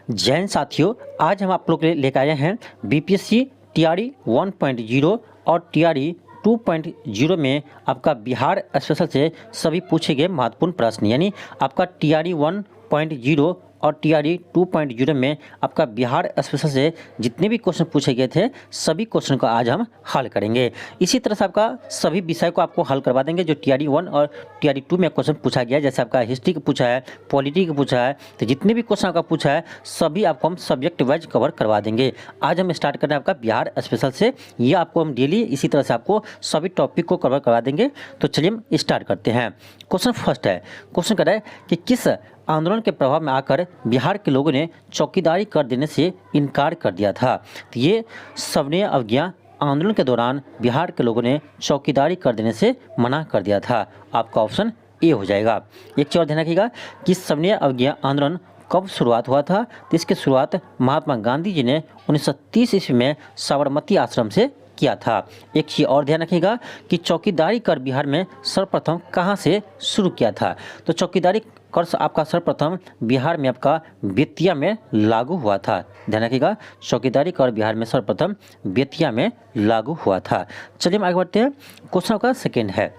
जैन साथियों, आज हम आप लोग के लिए लेकर आए हैं बीपीएससी टीआरई 1.0 और टीआरई 2.0 में आपका बिहार स्पेशल से सभी पूछे गए महत्वपूर्ण प्रश्न, यानी आपका टीआरई 1.0 और टीआरई 2.0 में आपका बिहार स्पेशल से जितने भी क्वेश्चन पूछे गए थे सभी क्वेश्चन को आज हम हल करेंगे। इसी तरह से आपका सभी विषय को आपको हल करवा देंगे जो टीआरई 1 और टीआरई 2 में क्वेश्चन पूछा गया है। जैसे आपका हिस्ट्री का पूछा है, पॉलिटी का पूछा है, तो जितने भी क्वेश्चन आपका पूछा है सभी आपको हम सब्जेक्ट वाइज कवर करवा देंगे। आज हम स्टार्ट कर रहे हैं आपका बिहार स्पेशल से, ये आपको हम डेली इसी तरह से आपको सभी टॉपिक को कवर करवा देंगे। तो चलिए हम स्टार्ट करते हैं। क्वेश्चन फर्स्ट है, क्वेश्चन कर रहा है कि किस आंदोलन के प्रभाव में आकर बिहार के लोगों ने चौकीदारी कर देने से इनकार कर दिया था। तो ये सविनय अवज्ञा आंदोलन के दौरान बिहार के लोगों ने चौकीदारी कर देने से मना कर दिया था। आपका ऑप्शन ए हो जाएगा। एक चीज और ध्यान रखिएगा कि सविनय अवज्ञा आंदोलन कब शुरुआत हुआ था। तो इसकी शुरुआत महात्मा गांधी जी ने 1930 ईस्वी में साबरमती आश्रम से किया था। एक चीज और ध्यान रखिएगा कि चौकीदारी कर बिहार में सर्वप्रथम कहाँ से शुरू किया था। तो चौकीदारी कर आपका सर्वप्रथम बिहार में आपका बेतिया में लागू हुआ था। ध्यान रखिएगा, चौकीदारी कर बिहार में सर्वप्रथम बेतिया में लागू हुआ था। चलिए हम आगे बढ़ते हैं। क्वेश्चन का सेकेंड है,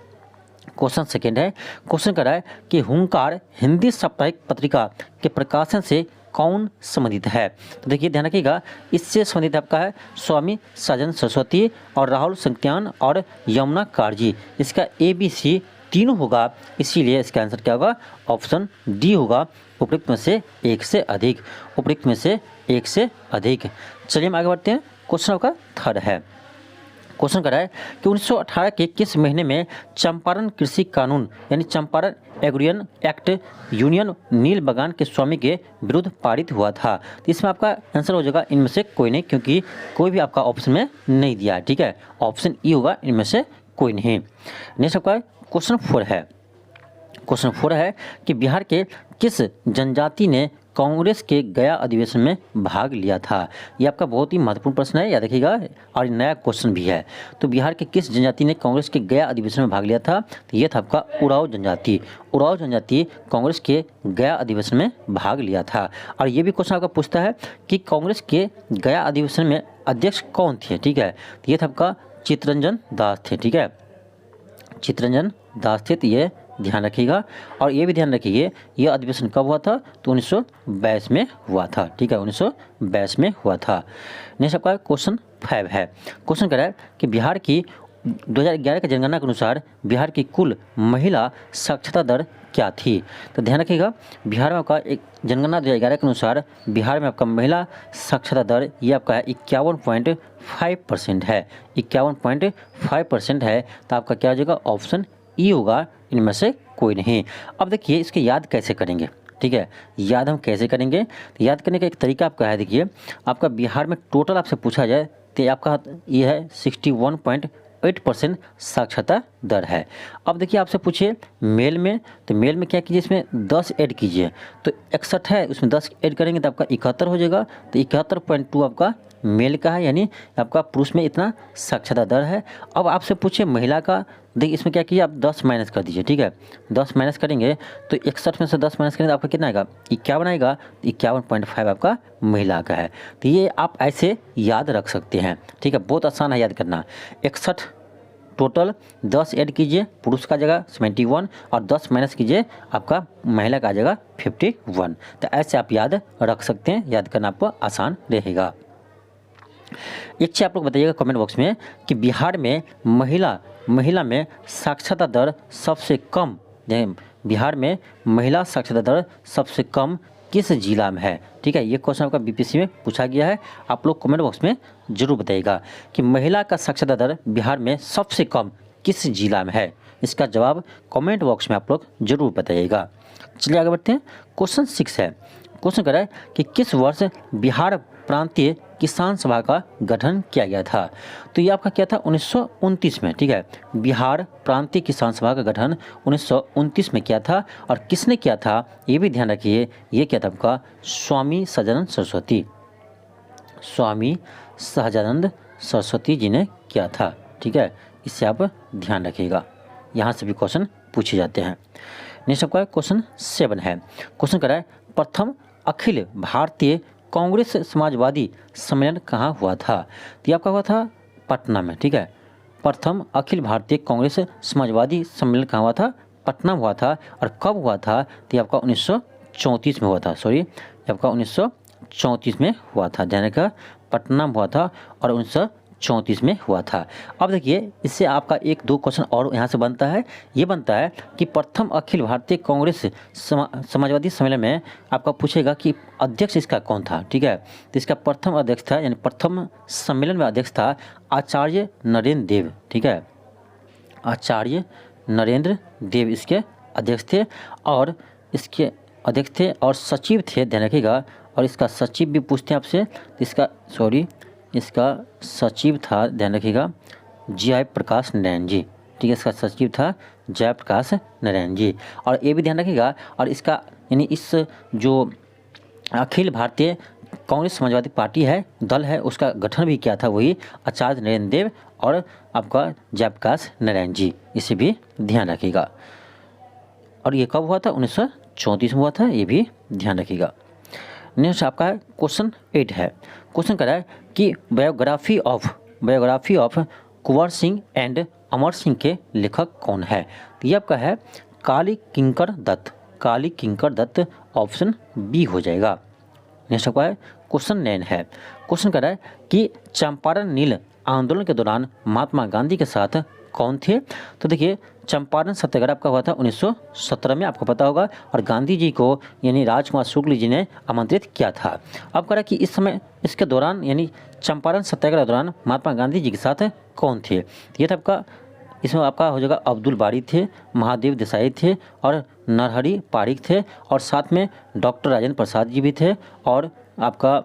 क्वेश्चन सेकेंड है, क्वेश्चन कर रहा है कि हुंकार हिंदी साप्ताहिक पत्रिका के प्रकाशन से कौन संबंधित है। तो देखिए ध्यान रखिएगा, इससे संबंधित आपका है स्वामी सदानंद सरस्वती और राहुल संज्ञान और यमुना कार्जी। इसका ABC तीनों होगा, इसीलिए इसका आंसर क्या होगा, ऑप्शन डी होगा, उपयुक्त में से एक से अधिक, उपयुक्त में से एक से अधिक। चलिए हम आगे बढ़ते हैं। क्वेश्चन का थर्ड है, क्वेश्चन कर रहा है कि 1918 के किस महीने में चंपारण कृषि कानून यानी चंपारण एग्रीरियन एक्ट यूनियन नील बागान के स्वामी के विरुद्ध पारित हुआ था। तो इसमें आपका आंसर हो जाएगा इनमें से कोई नहीं, क्योंकि कोई भी आपका ऑप्शन में नहीं दिया है। ठीक है, ऑप्शन ई होगा, इनमें से कोई नहीं। नेक्स्ट आपका क्वेश्चन 4 है, क्वेश्चन 4 है कि बिहार के किस जनजाति ने कांग्रेस के गया अधिवेशन में भाग लिया था। ये आपका बहुत ही महत्वपूर्ण प्रश्न है, याद रखिएगा, और नया क्वेश्चन भी है। तो बिहार के किस जनजाति ने कांग्रेस के गया अधिवेशन में भाग लिया था। तो ये था आपका उरांव जनजाति। उरांव जनजाति कांग्रेस के गया अधिवेशन में भाग लिया था। और ये भी क्वेश्चन आपका पूछता है कि कांग्रेस के गया अधिवेशन में अध्यक्ष कौन थे। ठीक है, तो ये था आपका चित्तरंजन दास थे। ठीक है, चित्तरंजन दास थे, तो ये ध्यान रखिएगा। और ये भी ध्यान रखिए ये अधिवेशन कब हुआ था, तो 1922 में हुआ था। ठीक है, 1922 में हुआ था। नेक्स्ट आपका क्वेश्चन 5 है, क्वेश्चन कर रहा है कि बिहार की 2011 की जनगणना के अनुसार बिहार की कुल महिला साक्षरता दर क्या थी। तो ध्यान रखिएगा, बिहार में आपका एक जनगणना 2011 के अनुसार बिहार में आपका महिला साक्षरता दर ये आपका है 51.5% है, 51.5% है। तो आपका क्या हो जाएगा, ऑप्शन ई होगा, इनमें से कोई नहीं। अब देखिए इसके याद कैसे करेंगे। ठीक है, याद हम कैसे करेंगे, तो याद करने का एक तरीका आपका है, देखिए आपका बिहार में टोटल आपसे पूछा जाए तो आपका ये है 61.8% साक्षरता दर है। अब देखिए आपसे पूछिए मेल में, तो मेल में क्या कीजिए, इसमें 10 ऐड कीजिए, तो 61 है, उसमें 10 ऐड करेंगे तो आपका 71 हो जाएगा। तो 71.2 आपका मेल का है, यानी आपका पुरुष में इतना साक्षरता दर है। अब आपसे पूछिए महिला का, देखिए इसमें क्या कीजिए, आप 10 माइनस कर दीजिए। ठीक है, 10 माइनस करेंगे तो 61 में से 10 माइनस करेंगे तो आपका कितना आएगा, 51 आएगा। 51.5 आपका महिला का है। तो ये आप ऐसे याद रख सकते हैं। ठीक है, बहुत आसान है याद करना। 61 टोटल, 10 ऐड कीजिए, पुरुष का जगह 71 और 10 माइनस कीजिए, आपका महिला का जगह 51। तो ऐसे आप याद रख सकते हैं, याद करना आपको आसान रहेगा। एक चीज आप लोग बताइएगा कमेंट बॉक्स में कि बिहार में महिला में साक्षरता दर सबसे कम, बिहार में महिला साक्षरता दर सबसे कम किस जिला में है। ठीक है, ये क्वेश्चन आपका बीपीएससी में पूछा गया है। आप लोग कमेंट बॉक्स में जरूर बताइएगा कि महिला का साक्षरता दर बिहार में सबसे कम किस जिला में है। इसका जवाब कमेंट बॉक्स में आप लोग जरूर बताइएगा। चलिए आगे बढ़ते हैं। क्वेश्चन 6 है, क्वेश्चन कर रहा है कि किस वर्ष बिहार प्रांतीय किसान सभा का गठन किया गया था। तो ये आपका क्या था, 1929 में। ठीक है, बिहार प्रांतीय किसान सभा का गठन 1929 में किया था। और किसने किया था ये भी ध्यान रखिए, ये क्या था आपका स्वामी सदानंद सरस्वती, स्वामी सहजानंद सरस्वती जी ने किया था। ठीक है, इससे आप ध्यान रखिएगा, यहाँ से भी क्वेश्चन पूछे जाते हैं। नेक्स्ट आपका क्वेश्चन 7 है, क्वेश्चन कर रहा है प्रथम अखिल भारतीय कांग्रेस समाजवादी सम्मेलन कहाँ हुआ था? तो ये आपका हुआ था पटना में, ठीक है। प्रथम अखिल भारतीय कांग्रेस समाजवादी सम्मेलन कहाँ हुआ था? पटना में हुआ था। और कब हुआ था? तो ये आपका 1934 में हुआ था। सॉरी, ये आपका 1934 में हुआ था। ध्यान रखिएगा, पटना में हुआ था और 1934 में हुआ था। अब देखिए, इससे आपका एक दो क्वेश्चन और यहाँ से बनता है। ये बनता है कि प्रथम अखिल भारतीय कांग्रेस समाजवादी सम्मेलन में आपका पूछेगा कि अध्यक्ष इसका कौन था, ठीक है। तो इसका प्रथम अध्यक्ष था, यानी प्रथम सम्मेलन में अध्यक्ष था आचार्य नरेंद्र देव, ठीक है। आचार्य नरेंद्र देव इसके अध्यक्ष थे और इसके अध्यक्ष थे और सचिव थे, ध्यान रखिएगा। और इसका सचिव भी पूछते हैं आपसे, इसका सचिव था, ध्यान रखिएगा, जयप्रकाश नारायण जी, ठीक है। इसका सचिव था जयप्रकाश नारायण जी। और ये भी ध्यान रखिएगा, और इसका यानी इस जो अखिल भारतीय कांग्रेस समाजवादी पार्टी है, दल है, उसका गठन भी किया था वही आचार्य नरेंद्र देव और आपका जयप्रकाश नारायण जी, इसे भी ध्यान रखिएगा। और ये कब हुआ था? 1934 में हुआ था, ये भी ध्यान रखिएगा। नेक्स्ट आपका है क्वेश्चन 8 है। क्वेश्चन कर रहा है कि biography of Kunwar Singh and Amar Singh के लेखक कौन है? तो ये आपका है काली किंकर दत्त, ऑप्शन बी हो जाएगा। नेक्स्ट आपका है क्वेश्चन 9 है। क्वेश्चन कर रहा है कि चंपारण नील आंदोलन के दौरान महात्मा गांधी के साथ कौन थे? तो देखिए, चंपारण सत्याग्रह आपका हुआ था 1917 में, आपको पता होगा। और गांधी जी को यानी राजकुमार शुक्ल जी ने आमंत्रित किया था। अब कह रहा है कि इस समय इसके दौरान यानी चंपारण सत्याग्रह के दौरान महात्मा गांधी जी के साथ कौन थे? ये था आपका, इसमें आपका हो जाएगा अब्दुल बारी थे, महादेव देसाई थे और नरहरि पारिक थे, और साथ में डॉक्टर राजेंद्र प्रसाद जी भी थे, और आपका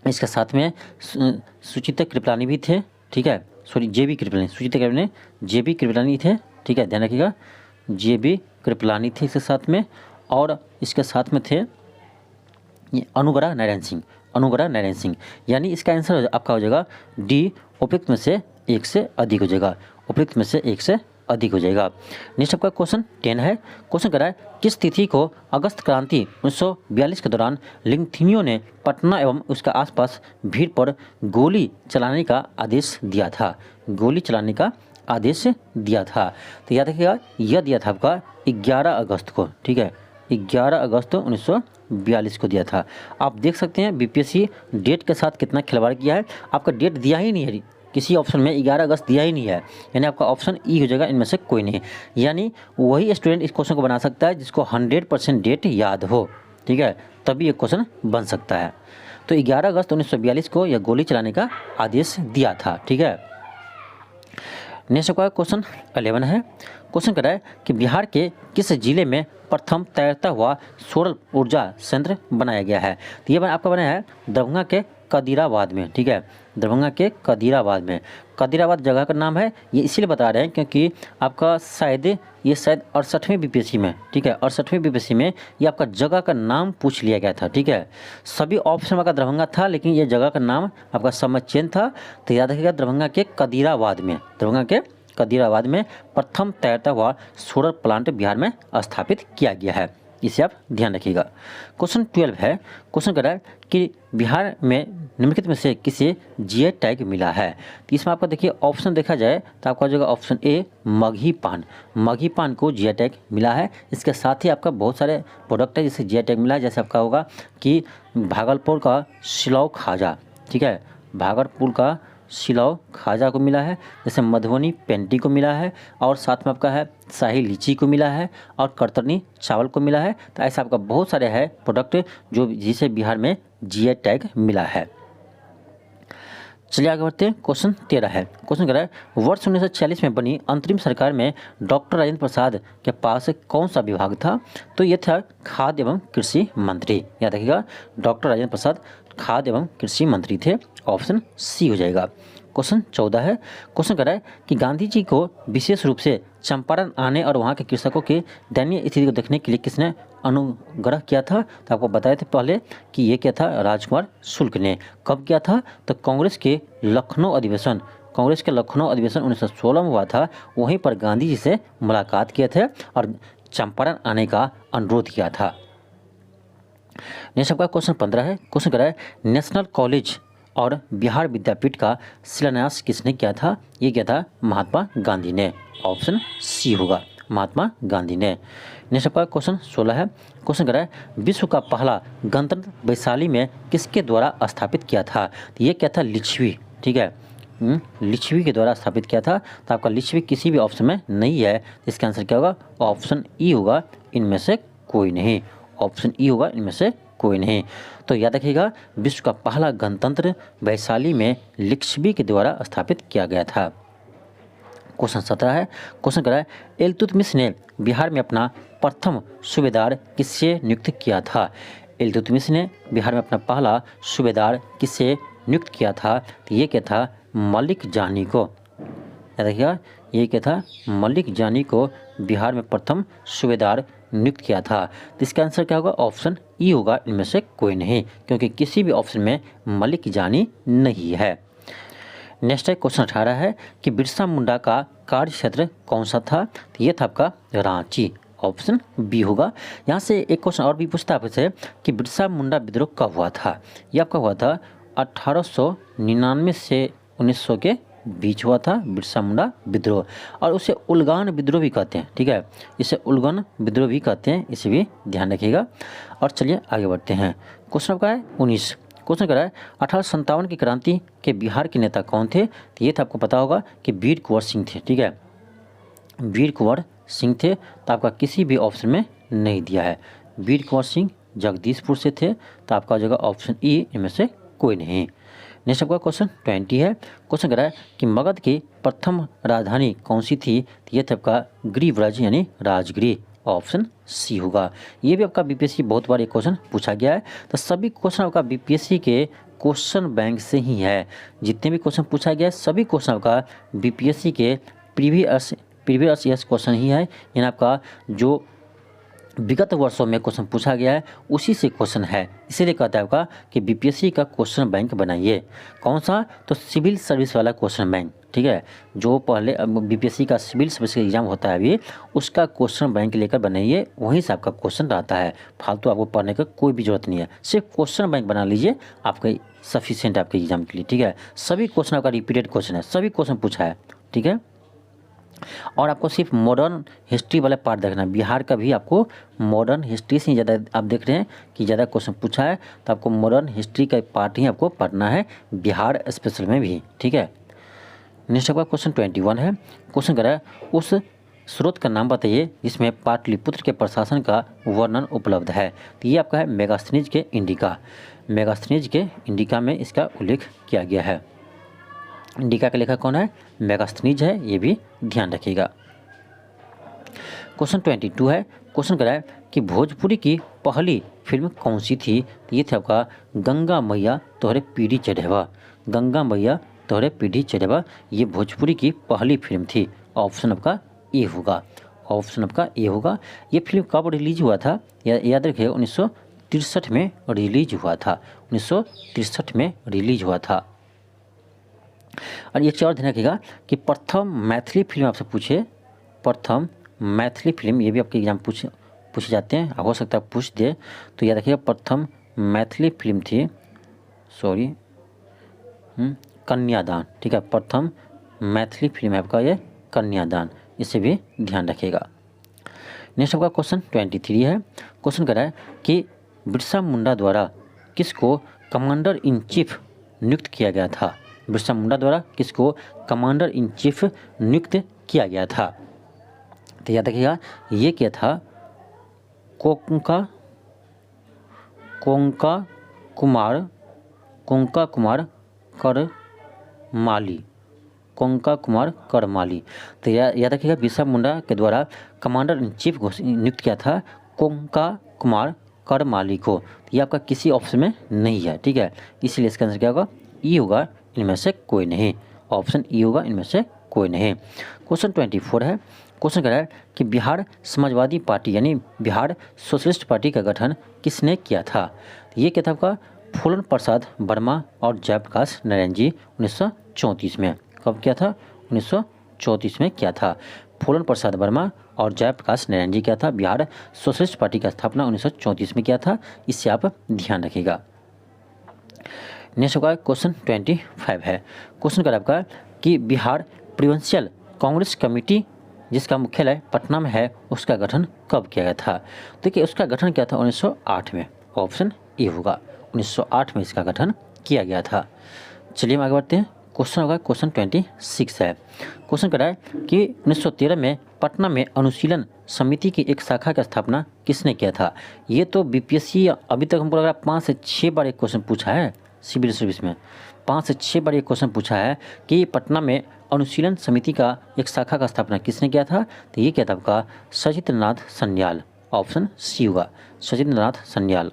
इसके साथ में सुचिता कृपलानी भी थे, ठीक है। सॉरी, जेबी कृपलानी, सुचिता कृपलानी, जेबी कृपलानी थे, ठीक है, ध्यान रखिएगा, जेबी कृपलानी थे इसके साथ में। और इसके साथ में थे ये अनुग्रह नारायण सिंह, यानी इसका आंसर आपका हो जाएगा डी, उपयुक्त में से एक से अधिक हो जाएगा, उपयुक्त में से एक से अधिक हो जाएगा। नेक्स्ट आपका क्वेश्चन 10 है। क्वेश्चन कर रहा है किस तिथि को अगस्त क्रांति 1942 के दौरान लिंगथिनियों ने पटना एवं उसका आसपास भीड़ पर गोली चलाने का आदेश दिया था? तो याद रखिएगा, यह दिया था आपका 11 अगस्त को, ठीक है, 11 अगस्त 1942 को दिया था। आप देख सकते हैं बीपीएससी डेट के साथ कितना खिलवाड़ किया है। आपका डेट दिया ही नहीं है, किसी ऑप्शन में 11 अगस्त दिया ही नहीं है, यानी आपका ऑप्शन ई हो जाएगा, इनमें से कोई नहीं। यानी वही स्टूडेंट इस क्वेश्चन को बना सकता है जिसको 100% डेट याद हो, ठीक है, तभी ये क्वेश्चन बन सकता है। तो 11 अगस्त 1942 को यह गोली चलाने का आदेश दिया था, ठीक है। नेक्स्ट का क्वेश्चन 11 है। क्वेश्चन कर रहा है कि बिहार के किस जिले में प्रथम तैरता हुआ सौर ऊर्जा संयंत्र बनाया गया है? तो ये आपका बनाया है दरभंगा के कदीराबाद में, ठीक है, दरभंगा के कदीराबाद में। कदीराबाद जगह का नाम है, ये इसीलिए बता रहे हैं क्योंकि आपका शायद 68वें बीपीएससी में, ठीक है, 68वें बीपीएससी में ये आपका जगह का नाम पूछ लिया गया था, ठीक है। सभी ऑप्शन आपका दरभंगा था, लेकिन ये जगह का नाम आपका समय चेंज था। तो याद रखिएगा, दरभंगा के कदीराबाद में प्रथम तैरता हुआ सोलर प्लांट बिहार में स्थापित किया गया है, इसे आप ध्यान रखिएगा। क्वेश्चन 12 है। क्वेश्चन कर रहा है कि बिहार में निम्नलिखित में से किसे जीआई टैग मिला है? तो इसमें आपका देखिए ऑप्शन देखा जाए तो आपका हो जाएगा ऑप्शन ए मगही पान को जीआई टैग मिला है। इसके साथ ही आपका बहुत सारे प्रोडक्ट है जिसे जीआई टैग मिला है, जैसे आपका होगा कि भागलपुर का सिलाव खाजा, ठीक है, भागलपुर का सिलाव खाजा को मिला है, जैसे मधुबनी पेंटी को मिला है, और साथ में आपका है शाही लीची को मिला है, और करतनी चावल को मिला है। तो ऐसा आपका बहुत सारे है प्रोडक्ट जो जिसे बिहार में जीआई टैग मिला है। चलिए आगे बढ़ते हैं। क्वेश्चन 13 है। क्वेश्चन कर रहा है वर्ष 1946 में बनी अंतरिम सरकार में डॉक्टर राजेंद्र प्रसाद के पास कौन सा विभाग था? तो ये था खाद्य एवं कृषि मंत्री। याद रखिएगा, डॉक्टर राजेंद्र प्रसाद खाद्य एवं कृषि मंत्री थे, ऑप्शन सी हो जाएगा। क्वेश्चन 14 है। क्वेश्चन कर रहा है कि गांधी जी को विशेष रूप से चंपारण आने और वहाँ के कृषकों की दयनीय स्थिति को देखने के लिए किसने अनुग्रह किया था? तो आपको बताए थे पहले कि ये क्या था, राजकुमार शुक्ल ने। कब किया था? तो कांग्रेस के लखनऊ अधिवेशन 1916 में हुआ था। वहीं पर गांधी जी से मुलाकात किए थे और चंपारण आने का अनुरोध किया था। नेक्स्ट आपका क्वेश्चन 15 है। क्वेश्चन कह रहा है नेशनल कॉलेज और बिहार विद्यापीठ का शिलान्यास किसने किया था? ये क्या था? महात्मा गांधी ने। ऑप्शन सी होगा, महात्मा गांधी ने। नेक्स्ट आपका क्वेश्चन 16 है। क्वेश्चन कह रहा है विश्व का पहला गणतंत्र वैशाली में किसके द्वारा स्थापित किया था? तो ये क्या था? लिच्छवी। ठीक है, लिच्छवी के द्वारा स्थापित किया था। तो आपका लिच्छवी किसी भी ऑप्शन में नहीं है, इसका आंसर क्या होगा? ऑप्शन ई होगा, इनमें से कोई नहीं। ऑप्शन ई होगा, इनमें से कोई नहीं। तो याद रखिएगा, विश्व का पहला गणतंत्र वैशाली में लिच्छवी के द्वारा स्थापित किया गया था। क्वेश्चन 17 है। क्वेश्चन कह रहा है इल्तुतमिश ने बिहार में अपना प्रथम सूबेदार किससे नियुक्त किया था? इल्तुतमिश ने बिहार में अपना पहला सूबेदार किससे नियुक्त किया था? तो ये क्या था? मलिक जानी को। याद रखिएगा, ये क्या था? मलिक जानी को बिहार में प्रथम सूबेदार नियुक्त किया था। तो इसका आंसर क्या होगा? ऑप्शन ई होगा, इनमें से कोई नहीं, क्योंकि किसी भी ऑप्शन में मलिक जानी नहीं है। नेक्स्ट है क्वेश्चन 18 है कि बिरसा मुंडा का कार्य क्षेत्र कौन सा था? तो ये था आपका रांची। ऑप्शन बी होगा। यहाँ से एक क्वेश्चन और भी पूछता है आपसे कि बिरसा मुंडा विद्रोह कब हुआ था? यह आपका हुआ था 1899 से 1900 के बीच हुआ था बिरसा मुंडा विद्रोह, और उसे उलगान विद्रोह भी कहते हैं। ठीक है, इसे उलगन विद्रोह भी कहते हैं, इसे भी ध्यान रखिएगा। और चलिए आगे बढ़ते हैं। क्वेश्चन आपका है 19। क्वेश्चन कर रहा है 1857 की क्रांति के बिहार के नेता कौन थे? तो ये तो आपको पता होगा कि वीर कुंवर सिंह थे। ठीक है, वीर कुंवर सिंह थे। तो आपका किसी भी ऑप्शन में नहीं दिया है। वीर कुंवर सिंह जगदीशपुर से थे, तो आपका हो जाएगा ऑप्शन ई, इनमें से कोई नहीं। नेक्स्ट आपका क्वेश्चन 20 है। क्वेश्चन कर रहा है कि मगध की प्रथम राजधानी कौन सी थी? तो ये था आपका गिरिव्रज यानी राजगिरी। ऑप्शन सी होगा। ये भी आपका बीपीएससी बहुत बार ये क्वेश्चन पूछा गया है। तो सभी क्वेश्चन आपका बीपीएससी के क्वेश्चन बैंक से ही है। जितने भी क्वेश्चन पूछा गया है सभी क्वेश्चन आपका बीपीएससी के प्रीवियस ईयर्स क्वेश्चन ही है। यानी आपका जो विगत वर्षों में क्वेश्चन पूछा गया है उसी से क्वेश्चन है। इसीलिए कहता है आपका कि बीपीएससी का क्वेश्चन बैंक बनाइए। कौन सा? तो सिविल सर्विस वाला क्वेश्चन बैंक। ठीक है, जो पहले बीपीएससी का सिविल सर्विस का एग्जाम होता है अभी, उसका क्वेश्चन बैंक लेकर बनाइए, वहीं से आपका क्वेश्चन रहता है। फालतू आपको पढ़ने का कोई भी जरूरत नहीं है, सिर्फ क्वेश्चन बैंक बना लीजिए, आपका सफिशिएंट आपके एग्जाम के लिए। ठीक है, सभी क्वेश्चन आपका रिपीटेड क्वेश्चन है, सभी क्वेश्चन पूछा है। ठीक है, और आपको सिर्फ मॉडर्न हिस्ट्री वाला पार्ट देखना है। बिहार का भी आपको मॉडर्न हिस्ट्री से ज़्यादा आप देख रहे हैं कि ज़्यादा क्वेश्चन पूछा है, तो आपको मॉडर्न हिस्ट्री का पार्ट ही आपको पढ़ना है बिहार स्पेशल में भी। ठीक है, नेक्स्ट आपका क्वेश्चन 21 है। क्वेश्चन कर रहा है उस स्रोत का नाम बताइए जिसमें पाटलिपुत्र के प्रशासन का वर्णन उपलब्ध है। तो ये आपका है मेगास्थनीज के इंडिका। मेगास्थनीज के इंडिका में इसका उल्लेख किया गया है। इंडिका का लेखक कौन है? मेगास्थनीज है, ये भी ध्यान रखिएगा। क्वेश्चन 22 है। क्वेश्चन करा है कि भोजपुरी की पहली फिल्म कौन सी थी? ये था आपका गंगा मैया तोहरे पीढ़ी चढ़ेवा। गंगा मैया तोहरे पीढ़ी चढ़ेवा, ये भोजपुरी की पहली फिल्म थी। ऑप्शन आपका ए होगा। ऑप्शन आपका ए होगा। ये फिल्म कब रिलीज हुआ था? याद रखिए 1963 में रिलीज हुआ था। 1963 में रिलीज हुआ था। और ये और ध्यान रखिएगा कि प्रथम मैथिली फिल्म आपसे पूछे, प्रथम मैथिली फिल्म, ये भी आपके एग्जाम पूछे जाते हैं, हो सकता है पूछ दे, तो याद रखिएगा प्रथम मैथिली फिल्म थी, सॉरी कन्यादान। ठीक है, प्रथम मैथिली फिल्म है आपका ये कन्यादान, इसे भी ध्यान रखिएगा। नेक्स्ट आपका क्वेश्चन 23 है। क्वेश्चन कर रहा है कि बिरसा मुंडा द्वारा किसको कमांडर इन चीफ नियुक्त किया गया था? बिरसा मुंडा द्वारा किसको कमांडर इन चीफ नियुक्त किया गया था? तो याद रखिएगा ये क्या था? कोंका कुमार करमाली। कोंका कुमार करमाली। तो याद रखिएगा बिरसा मुंडा के द्वारा कमांडर इन चीफ नियुक्त किया था कोंका कुमार करमाली को। ये आपका किसी ऑप्शन में नहीं है। ठीक है, इसलिए इसका आंसर क्या होगा? ई होगा, इनमें से कोई नहीं। ऑप्शन ई होगा, इनमें से कोई नहीं। क्वेश्चन 24 है। क्वेश्चन कह रहा है कि बिहार समाजवादी पार्टी यानी बिहार सोशलिस्ट पार्टी का गठन किसने किया था? ये क्या था आपका? फूलन प्रसाद वर्मा और जयप्रकाश नारायण जी 1934 में। कब किया था? 1934 में किया था। फूलन प्रसाद वर्मा और जयप्रकाश नारायण जी किया था। बिहार सोशलिस्ट पार्टी का स्थापना 1934 में किया था। इससे आप ध्यान रखिएगा। नेक्स्ट होगा क्वेश्चन 25 है। क्वेश्चन का आपका कि बिहार प्रोविंशियल कांग्रेस कमेटी जिसका मुख्यालय पटना में है उसका गठन कब किया गया था? देखिए उसका गठन किया था 1908 में। ऑप्शन ए होगा, 1908 में इसका गठन किया गया था। चलिए हम आगे बढ़ते हैं। क्वेश्चन होगा क्वेश्चन 26 है। क्वेश्चन कर रहा है कि 1913 में पटना में अनुशीलन समिति की एक शाखा की स्थापना किसने किया था? ये तो बीपीएससी अभी तक हमको लग रहा है 5 से 6 बार एक क्वेश्चन पूछा है सिविल सर्विस में। 5 से 6 बार एक क्वेश्चन पूछा है कि पटना में अनुशीलन समिति का एक शाखा का स्थापना किसने किया था? तो ये क्या था आपका सचिंद्रनाथ सन्याल। ऑप्शन सी होगा, सचिंद्रनाथ सन्याल।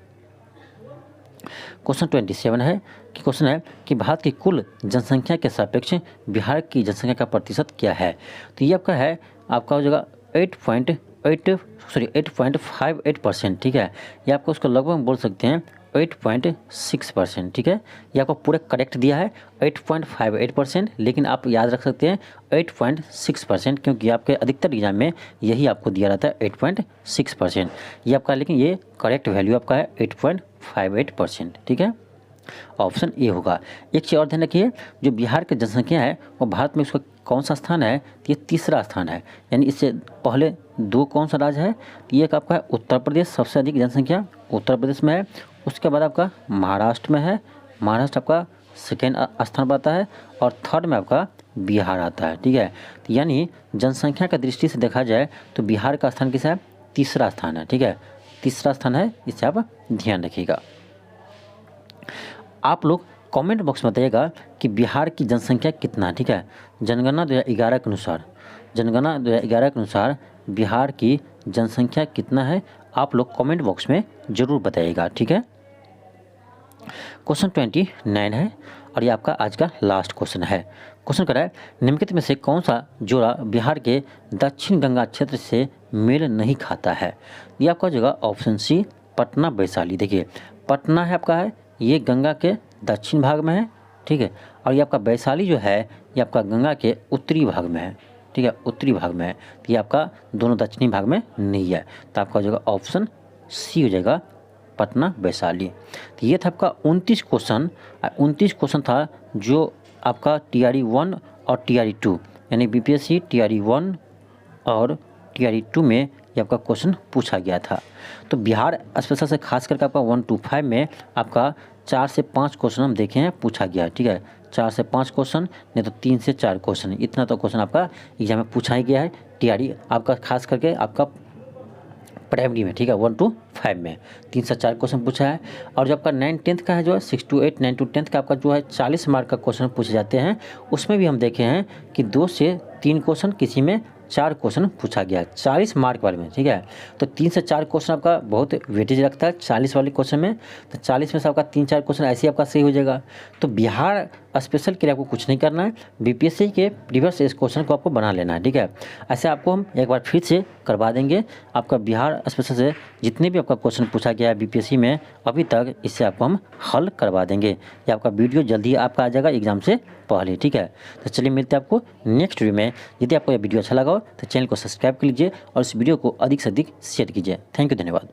क्वेश्चन 27 है कि क्वेश्चन है कि भारत की कुल जनसंख्या के सापेक्ष बिहार की जनसंख्या का प्रतिशत क्या है? तो ये आपका है, आपका हो जाएगा 8.58%। ठीक है, ये आपको उसको लगभग बोल सकते हैं 8.6%। ठीक है, ये आपको पूरा करेक्ट दिया है 8.58%, लेकिन आप याद रख सकते हैं 8.6%, क्योंकि आपके अधिकतर एग्जाम में यही आपको दिया रहता है 8.6%। ये आपका, लेकिन ये करेक्ट वैल्यू आपका है 8.58%। ठीक है, ऑप्शन ए होगा। एक चीज़ और ध्यान रखिए, जो बिहार की जनसंख्या है वो भारत में उसका कौन सा स्थान है? तो ये तीसरा स्थान है। यानी इससे पहले 2 कौन सा राज्य है? तो ये एक आपका है उत्तर प्रदेश, सबसे अधिक जनसंख्या उत्तर प्रदेश में है। उसके बाद आपका महाराष्ट्र में है, महाराष्ट्र आपका सेकेंड स्थान पर आता है, और थर्ड में आपका बिहार आता है। ठीक है, तो यानी जनसंख्या की दृष्टि से देखा जाए तो बिहार का स्थान किस है? तीसरा स्थान है। ठीक है, तीसरा स्थान है, इससे आप ध्यान रखिएगा। आप लोग कमेंट बॉक्स में बताइएगा कि बिहार की जनसंख्या कितना है। ठीक है, जनगणना 2011 के अनुसार, जनगणना 2011 के अनुसार बिहार की जनसंख्या कितना है, आप लोग कमेंट बॉक्स में ज़रूर बताइएगा। ठीक है, क्वेश्चन 29 है और ये आपका आज का लास्ट क्वेश्चन है। क्वेश्चन कर रहा है निम्नलिखित में से कौन सा जोड़ा बिहार के दक्षिण गंगा क्षेत्र से मेल नहीं खाता है? ये आपका जगह ऑप्शन सी पटना वैशाली। देखिए पटना है आपका है, ये गंगा के दक्षिण भाग में है। ठीक है, और ये आपका वैशाली जो है ये आपका गंगा के उत्तरी भाग में है। ठीक है, उत्तरी भाग में है, तो ये आपका दोनों दक्षिणी भाग में नहीं है। तो आपका हो जाएगा ऑप्शन सी हो जाएगा, पटना वैशाली। तो ये था आपका 29 क्वेश्चन। 29 क्वेश्चन था जो आपका TRE 1 और TRE 2 यानी BPSC TRE 1 और TRE 2 में ये आपका क्वेश्चन पूछा गया था। तो बिहार स्पेशल से खास करके आपका 1 to 5 में आपका 4 से 5 क्वेश्चन हम देखे हैं पूछा गया। ठीक है, 4 से 5 क्वेश्चन, नहीं तो 3 से 4 क्वेश्चन, इतना तो क्वेश्चन आपका एग्जाम में पूछा ही गया है। TRE आपका खास करके आपका प्राइमरी में। ठीक है, 1 to 5 में 3 से 4 क्वेश्चन पूछा है। और जो आपका 9-10 का है जो है 6 to 8, 9 to 10 का आपका जो है 40 मार्क का क्वेश्चन पूछे जाते हैं। उसमें भी हम देखे हैं कि 2 से 3 क्वेश्चन, किसी में 4 क्वेश्चन पूछा गया 40 मार्क वाले में। ठीक है, तो 3 से 4 क्वेश्चन आपका बहुत वेटेज रखता है 40 वाले क्वेश्चन में। तो 40 में से आपका 3-4 क्वेश्चन ऐसे ही आपका सही हो जाएगा। तो बिहार स्पेशल के लिए आपको कुछ नहीं करना है, BPSC के प्रीवियस इस क्वेश्चन को आपको बना लेना है। ठीक है, ऐसे आपको हम एक बार फिर से करवा देंगे। आपका बिहार स्पेशल से जितने भी आपका क्वेश्चन पूछा गया है BPSC में अभी तक, इससे आपको हम हल करवा देंगे। ये आपका वीडियो जल्दी आपका आ जाएगा एग्जाम से पहले। ठीक है, तो चलिए मिलते हैं आपको नेक्स्ट वीडियो में। यदि आपको यह वीडियो अच्छा लगा हो तो चैनल को सब्सक्राइब कर लीजिए और इस वीडियो को अधिक से अधिक शेयर कीजिए। थैंक यू, धन्यवाद।